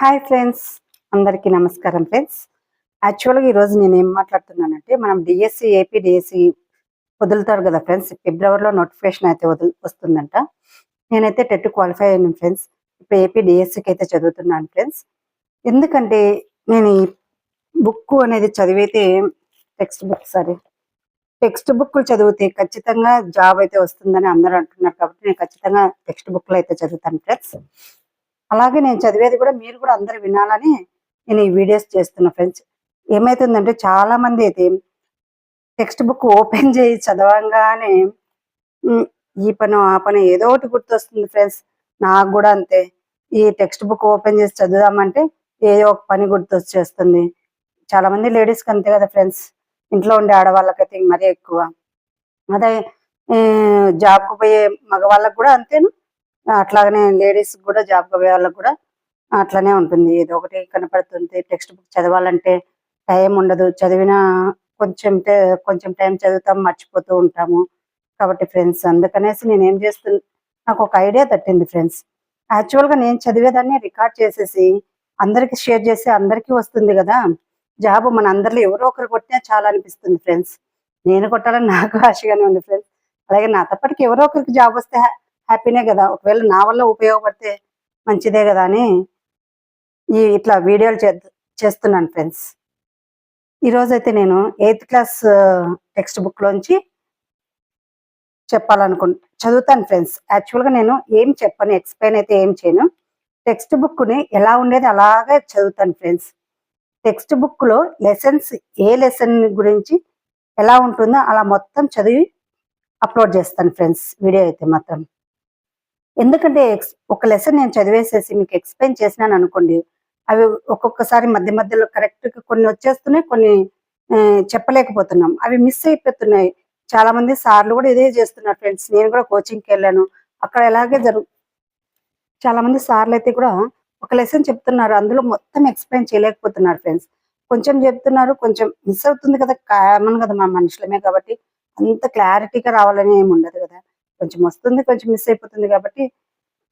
Hi friends, అందరికీ నమస్కారం friends. యాక్చువల్గా ఈరోజు నేను ఏం మాట్లాడుతున్నానంటే మనం డిఎస్సి ఏపీ డిఎస్సి వదులుతారు కదా ఫ్రెండ్స్. ఫిబ్రవరిలో నోటిఫికేషన్ అయితే వస్తుందంట. నేనైతే టెట్ క్వాలిఫై అయ్యాను ఫ్రెండ్స్. ఇప్పుడు ఏపీ డిఎస్సికి అయితే చదువుతున్నాను ఫ్రెండ్స్. ఎందుకంటే నేను ఈ బుక్ అనేది చదివితే టెక్స్ట్ బుక్లు చదివితే ఖచ్చితంగా జాబ్ అయితే వస్తుందని అందరూ అంటున్నారు కాబట్టి నేను ఖచ్చితంగా టెక్స్ట్ బుక్లు అయితే చదువుతాను ఫ్రెండ్స్. అలాగే నేను చదివేది కూడా మీరు కూడా అందరూ వినాలని నేను ఈ వీడియోస్ చేస్తున్నా ఫ్రెండ్స్. ఏమైతుందంటే చాలా మంది అయితే టెక్స్ట్ బుక్ ఓపెన్ చేసి చదవంగానే ఈ పని ఆ పని ఏదో ఒకటి గుర్తొస్తుంది ఫ్రెండ్స్. నాకు కూడా అంతే. ఈ టెక్స్ట్ బుక్ ఓపెన్ చేసి చదువుదామంటే ఏదో ఒక పని గుర్తొచ్చేస్తుంది. చాలా మంది లేడీస్కి అంతే కదా ఫ్రెండ్స్. ఇంట్లో ఉండే ఆడవాళ్ళకైతే మరీ ఎక్కువ. అదే జాబ్కు పోయే మగవాళ్ళకు కూడా అంతేను. అట్లాగనే లేడీస్ కూడా జాబ్కి పోయే వాళ్ళకు కూడా అట్లనే ఉంటుంది. ఏదో ఒకటి కనపడుతుంది. టెక్స్ట్ బుక్ చదవాలంటే టైం ఉండదు. చదివినా కొంచెం టైం చదువుతాం, మర్చిపోతూ ఉంటాము. కాబట్టి ఫ్రెండ్స్ అందుకనేసి నేనేం నాకు ఒక ఐడియా తట్టింది ఫ్రెండ్స్. యాక్చువల్గా నేను చదివేదాన్ని రికార్డ్ చేసేసి అందరికి షేర్ చేసి అందరికీ వస్తుంది కదా జాబ్. మన అందరిలో ఎవరో ఒకరు కొట్టినా చాలా అనిపిస్తుంది ఫ్రెండ్స్. నేను కొట్టాలని నాకు ఆశగానే ఉంది ఫ్రెండ్స్. అలాగే నాతో పాటుకి ఎవరో ఒకరికి జాబ్ వస్తే హ్యాపీనే కదా. ఒకవేళ నా వల్ల ఉపయోగపడితే మంచిదే కదా అని ఇట్లా వీడియోలు చేస్తున్నాను ఫ్రెండ్స్. ఈరోజైతే నేను 8th క్లాస్ టెక్స్ట్ బుక్లోంచి చదువుతాను ఫ్రెండ్స్. యాక్చువల్గా నేను ఏం చెప్పను, ఎక్స్ప్లెయిన్ అయితే ఏం చేయను. టెక్స్ట్ బుక్ని ఎలా ఉండేది అలాగే చదువుతాను ఫ్రెండ్స్. టెక్స్ట్ బుక్లో లెసన్స్ ఏ లెసన్ గురించి ఎలా ఉంటుందో అలా మొత్తం చదివి అప్లోడ్ చేస్తాను ఫ్రెండ్స్ వీడియో అయితే మాత్రం. ఎందుకంటే ఒక లెసన్ నేను చదివేసేసి మీకు ఎక్స్ప్లెయిన్ చేసినాను అనుకోండి, అవి ఒక్కొక్కసారి మధ్య మధ్యలో కరెక్ట్గా కొన్ని వచ్చేస్తున్నాయి, కొన్ని చెప్పలేకపోతున్నాం. అవి మిస్ అయిపోతున్నాయి. చాలా మంది సార్లు కూడా ఇదే చేస్తున్నారు ఫ్రెండ్స్. నేను కూడా కోచింగ్కి వెళ్ళాను, అక్కడ ఎలాగే చాలా మంది సార్లు అయితే కూడా ఒక లెసన్ చెప్తున్నారు, అందులో మొత్తం ఎక్స్ప్లెయిన్ చేయలేకపోతున్నారు ఫ్రెండ్స్. కొంచెం చెప్తున్నారు, కొంచెం మిస్ అవుతుంది కదా, కామన్ కదా, మన మనుషులమే కాబట్టి అంత క్లారిటీగా రావాలని ఏమి ఉండదు కదా. కొంచెం వస్తుంది, కొంచెం మిస్ అయిపోతుంది. కాబట్టి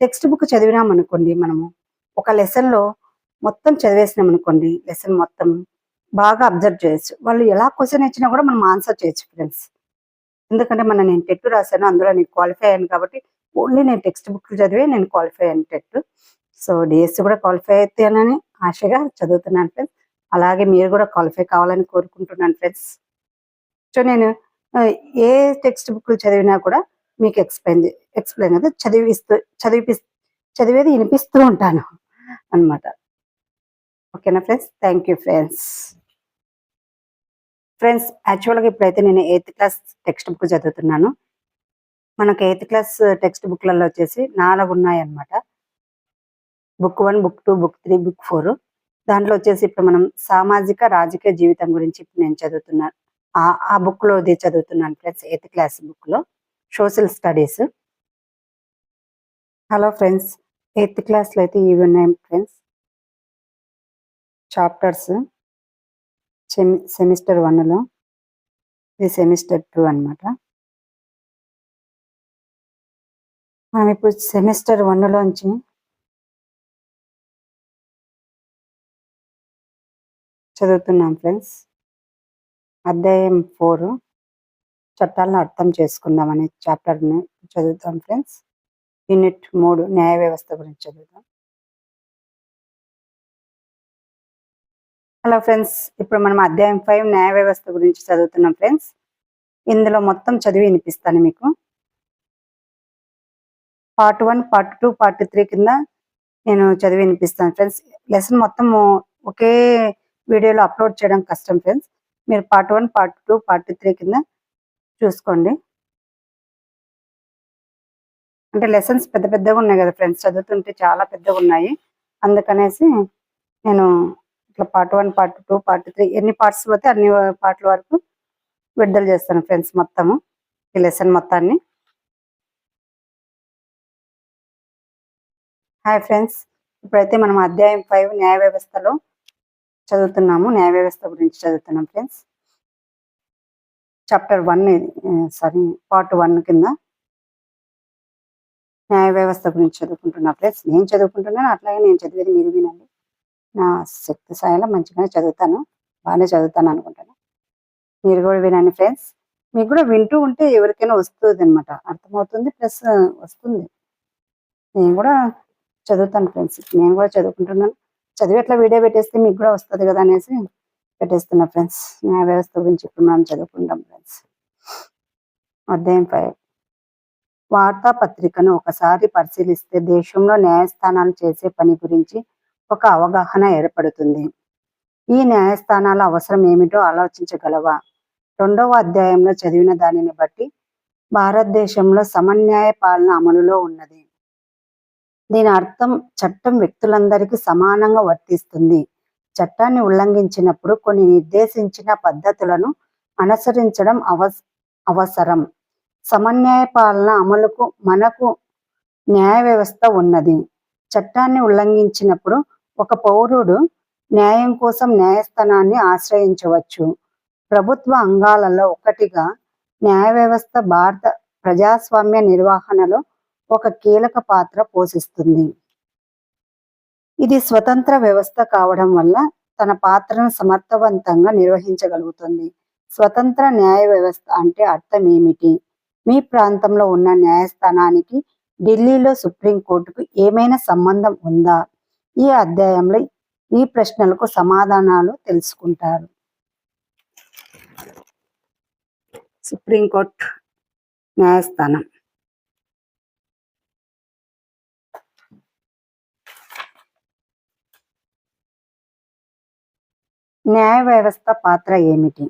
టెక్స్ట్ బుక్ చదివినాం అనుకోండి, మనము ఒక లెసన్లో మొత్తం చదివేసినాం అనుకోండి, లెసన్ మొత్తం బాగా అబ్జర్వ్ చేయొచ్చు. వాళ్ళు ఎలా క్వశ్చన్ ఇచ్చినా కూడా మనం ఆన్సర్ చేయొచ్చు ఫ్రెండ్స్. ఎందుకంటే నేను టెట్ రాశాను, అందులో నేను క్వాలిఫై అయ్యాను కాబట్టి ఓన్లీ నేను టెక్స్ట్ బుక్లు చదివి నేను క్వాలిఫై అయ్యాను టెట్. సో డిఎస్సి కూడా క్వాలిఫై అవుతానని ఆశగా చదువుతున్నాను ఫ్రెండ్స్. అలాగే మీరు కూడా క్వాలిఫై కావాలని కోరుకుంటున్నాను ఫ్రెండ్స్. సో నేను ఏ టెక్స్ట్ బుక్లు చదివినా కూడా మీకు ఎక్స్ప్లెయిన్ అయితే చదివేది వినిపిస్తూ ఉంటాను అనమాట. ఓకేనా friends? Thank you friends. Friends యాక్చువల్గా ఇప్పుడైతే నేను 8th క్లాస్ టెక్స్ట్ బుక్ చదువుతున్నాను. మనకు 8th క్లాస్ టెక్స్ట్ బుక్లలో వచ్చేసి 4 ఉన్నాయన్నమాట. Book 1, book 2, book 3, book 4. దాంట్లో వచ్చేసి ఇప్పుడు మనం సామాజిక రాజకీయ జీవితం గురించి ఇప్పుడు నేను చదువుతున్నాను. ఆ బుక్లోది చదువుతున్నాను ఫ్రెండ్స్. 8th క్లాస్ బుక్లో social studies. Hello friends, 8th క్లాస్లో అయితే ఇవి ఉన్నాయి ఫ్రెండ్స్. చాప్టర్స్ సెమిస్టర్ 1లో, ఇది సెమిస్టర్ 2 అనమాట. మనం ఇప్పుడు సెమిస్టర్ 1లోంచి చదువుతున్నాం ఫ్రెండ్స్. అధ్యాయం 4 చట్టాలను అర్థం చేసుకుందాం అనే చాప్టర్ని చదువుతాం ఫ్రెండ్స్. యూనిట్ 3 న్యాయ వ్యవస్థ గురించి చదువుతాం. హలో ఫ్రెండ్స్, ఇప్పుడు మనం అధ్యాయం 5 న్యాయ వ్యవస్థ గురించి చదువుతున్నాం ఫ్రెండ్స్. ఇందులో మొత్తం చదివి వినిపిస్తాను మీకు. పార్ట్ 1, పార్ట్ 2, పార్ట్ 3 కింద నేను చదివి వినిపిస్తాను ఫ్రెండ్స్. లెసన్ మొత్తం ఒకే వీడియోలో అప్లోడ్ చేయడం కష్టం ఫ్రెండ్స్. మీరు పార్ట్ 1, పార్ట్ 2, పార్ట్ 3 కింద చూసుకోండి. అంటే లెసన్స్ పెద్ద పెద్దగా ఉన్నాయి కదా ఫ్రెండ్స్, చదువుతుంటే చాలా పెద్దగా ఉన్నాయి. అందుకనేసి నేను ఇట్లా పార్ట్ 1, పార్ట్ 2, పార్ట్ 3 ఎన్ని పార్ట్స్ పోతే అన్ని పార్ట్ల వరకు విడుదల చేస్తాను ఫ్రెండ్స్ మొత్తము, ఈ లెసన్ మొత్తాన్ని. హాయ్ ఫ్రెండ్స్, ఇప్పుడైతే మనం అధ్యాయం 5 న్యాయ వ్యవస్థలో చదువుతున్నాము. న్యాయ వ్యవస్థ గురించి చదువుతున్నాం ఫ్రెండ్స్. చాప్టర్ 1 పార్ట్ 1 కింద న్యాయ వ్యవస్థ గురించి చదువుకుంటున్నా ఫ్రెండ్స్. నేను చదువుకుంటున్నాను, అట్లాగే నేను చదివేది మీరు వినండి. నా శక్తి స్థాయిలో మంచిగానే చదువుతాను. బాగానే చదువుతాను అనుకుంటాను. మీరు కూడా వినండి ఫ్రెండ్స్. మీకు కూడా వింటూ ఉంటే ఎవరికైనా వస్తుందనమాట. అర్థమవుతుంది. ప్లస్ వస్తుంది. నేను కూడా చదువుతాను ఫ్రెండ్స్. నేను కూడా చదువుకుంటున్నాను. చదివి అట్లా వీడియో పెట్టేస్తే మీకు కూడా వస్తది కదా అనేసి పెట్టేస్తున్నా ఫ్రెండ్స్. న్యాయ వ్యవస్థ గురించి ఇప్పుడు మనం చదువుకుంటాం ఫ్రెండ్స్. అధ్యాయం 5. వార్తాపత్రికను ఒకసారి పరిశీలిస్తే దేశంలో న్యాయస్థానాలు చేసే పని గురించి ఒక అవగాహన ఏర్పడుతుంది. ఈ న్యాయస్థానాల అవసరం ఏమిటో ఆలోచించగలవా? 2వ అధ్యాయంలో చదివిన దానిని బట్టి భారతదేశంలో సమన్యాయ పాలన అమలులో ఉన్నది. దీని అర్థం చట్టం వ్యక్తులందరికీ సమానంగా వర్తిస్తుంది. చట్టాన్ని ఉల్లంఘించినప్పుడు కొన్ని నిర్దేశించిన పద్ధతులను అనుసరించడం అవసరం. సమన్యాయ పాలన అమలుకు మనకు న్యాయ వ్యవస్థ ఉన్నది. చట్టాన్ని ఉల్లంఘించినప్పుడు ఒక పౌరుడు న్యాయం కోసం న్యాయస్థానాన్ని ఆశ్రయించవచ్చు. ప్రభుత్వ అంగాలలో ఒకటిగా న్యాయ వ్యవస్థ భారత ప్రజాస్వామ్య నిర్వహణలో ఒక కీలక పాత్ర పోషిస్తుంది. ఇది స్వతంత్ర వ్యవస్థ కావడం వల్ల తన పాత్రను సమర్థవంతంగా నిర్వహించగలుగుతుంది. స్వతంత్ర న్యాయ వ్యవస్థ అంటే అర్థం ఏమిటి? మీ ప్రాంతంలో ఉన్న న్యాయస్థానానికి ఢిల్లీలో సుప్రీంకోర్టుకు ఏమైనా సంబంధం ఉందా? ఈ అధ్యాయంలో ఈ ప్రశ్నలకు సమాధానాలు తెలుసుకుంటారు. సుప్రీంకోర్టు న్యాయస్థానం. న్యాయ వ్యవస్థ పాత్ర ఏమిటి?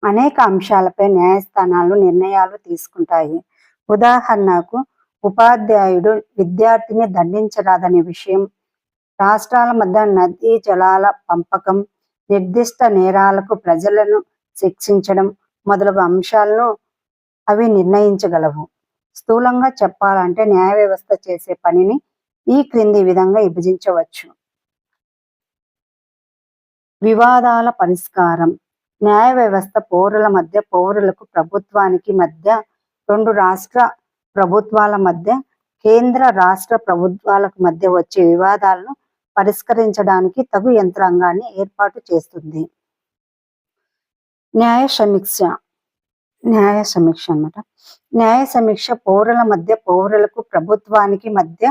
అనేక అంశాలపై న్యాయస్థానాలు నిర్ణయాలు తీసుకుంటాయి. ఉదాహరణకు, ఉపాధ్యాయుడు విద్యార్థిని దండించరాదనే విషయం, రాష్ట్రాల మధ్య నదీ జలాల పంపకం, నిర్దిష్ట నేరాలకు ప్రజలను శిక్షించడం మొదలగు అంశాలను అవి నిర్ణయించగలవు. స్థూలంగా చెప్పాలంటే న్యాయ వ్యవస్థ చేసే పనిని ఈ క్రింది విధంగా విభజించవచ్చు. వివాదాల పరిష్కారం. న్యాయ వ్యవస్థ పౌరుల మధ్య, పౌరులకు ప్రభుత్వానికి మధ్య, 2 రాష్ట్ర ప్రభుత్వాల మధ్య, కేంద్ర రాష్ట్ర ప్రభుత్వాలకు మధ్య వచ్చే వివాదాలను పరిష్కరించడానికి తగు యంత్రాంగాన్ని ఏర్పాటు చేస్తుంది. న్యాయ సమీక్ష అన్నమాట. న్యాయ సమీక్ష పౌరుల మధ్య, పౌరులకు ప్రభుత్వానికి మధ్య,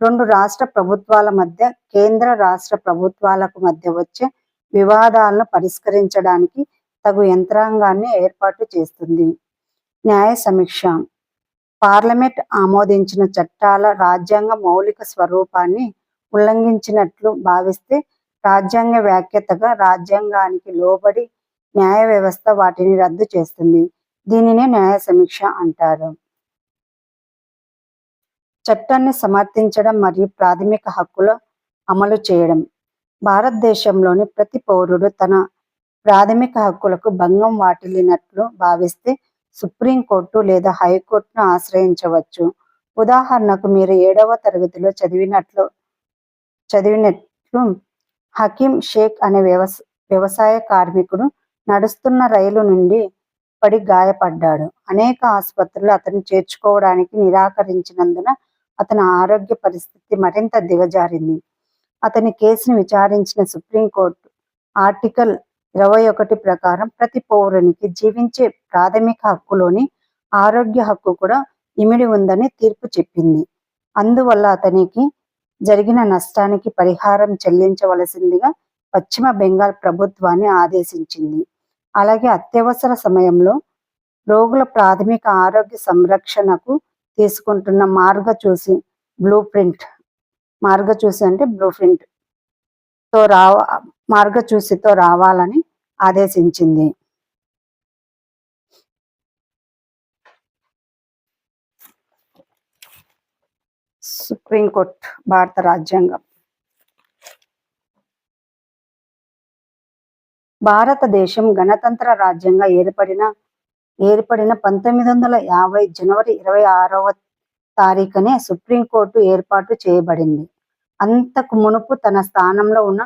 2 రాష్ట్ర ప్రభుత్వాల మధ్య, కేంద్ర రాష్ట్ర ప్రభుత్వాలకు మధ్య వచ్చే వివాదాలను పరిష్కరించడానికి తగు యంత్రాంగాన్ని ఏర్పాటు చేస్తుంది. న్యాయ సమీక్ష పార్లమెంట్ ఆమోదించిన చట్టాల రాజ్యాంగ మౌలిక స్వరూపాన్ని ఉల్లంఘించినట్లు భావిస్తే రాజ్యాంగ వ్యాఖ్యతగా రాజ్యాంగానికి లోబడి న్యాయ వ్యవస్థ వాటిని రద్దు చేస్తుంది. దీనినే న్యాయ సమీక్ష అంటారు. చట్టాన్ని సమర్థించడం మరియు ప్రాథమిక హక్కుల అమలు చేయడం. భారతదేశంలోని ప్రతి పౌరుడు తన ప్రాథమిక హక్కులకు భంగం వాటిల్లినట్లు భావిస్తే సుప్రీంకోర్టు లేదా హైకోర్టును ఆశ్రయించవచ్చు. ఉదాహరణకు, మీరు 7వ తరగతిలో చదివినట్లు హకీం షేక్ అనే వ్యవసాయ కార్మికుడు నడుస్తున్న రైలు నుండి పడి గాయపడ్డాడు. అనేక ఆసుపత్రులు అతన్ని చేర్చుకోవడానికి నిరాకరించినందున అతని ఆరోగ్య పరిస్థితి మరింత దిగజారింది. అతని కేసును విచారించిన సుప్రీంకోర్టు ఆర్టికల్ 21 ప్రకారం ప్రతి పౌరునికి జీవించే ప్రాథమిక హక్కులోని ఆరోగ్య హక్కు కూడా ఇమిడి ఉందని తీర్పు చెప్పింది. అందువల్ల అతనికి జరిగిన నష్టానికి పరిహారం చెల్లించవలసిందిగా పశ్చిమ బెంగాల్ ప్రభుత్వాన్ని ఆదేశించింది. అలాగే అత్యవసర సమయంలో రోగుల ప్రాథమిక ఆరోగ్య సంరక్షణకు తీసుకుంటున్న మార్గచూసి మార్గచూసితో రావాలని ఆదేశించింది. సుప్రీంకోర్టు భారత రాజ్యాంగం. భారతదేశం గణతంత్ర రాజ్యంగా ఏర్పడిన 1950 జనవరి 26వ తారీఖునే సుప్రీంకోర్టు ఏర్పాటు చేయబడింది. అంతకు మునుపు తన స్థానంలో ఉన్న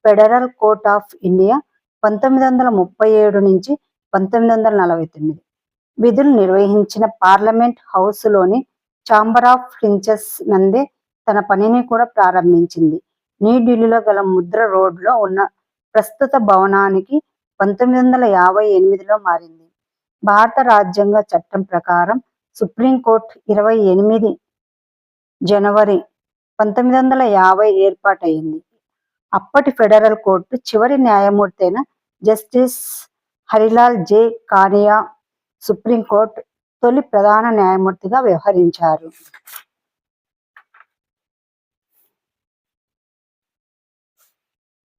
ఫెడరల్ కోర్ట్ ఆఫ్ ఇండియా 1937 నుంచి 1949 విధులు నిర్వహించిన పార్లమెంట్ హౌస్లోని ఛాంబర్ ఆఫ్ ప్రిన్సెస్ నందే తన పనిని కూడా ప్రారంభించింది. న్యూఢిల్లీలో గల ముద్ర రోడ్లో ఉన్న ప్రస్తుత భవనానికి 1958లో మారింది. భారత రాజ్యాంగ చట్టం ప్రకారం సుప్రీంకోర్టు 28 జనవరి 1950 ఏర్పాటైంది. అప్పటి ఫెడరల్ కోర్టు చివరి న్యాయమూర్తి అయిన జస్టిస్ హరిలాల్ జే కానియా సుప్రీంకోర్టు తొలి ప్రధాన న్యాయమూర్తిగా వ్యవహరించారు.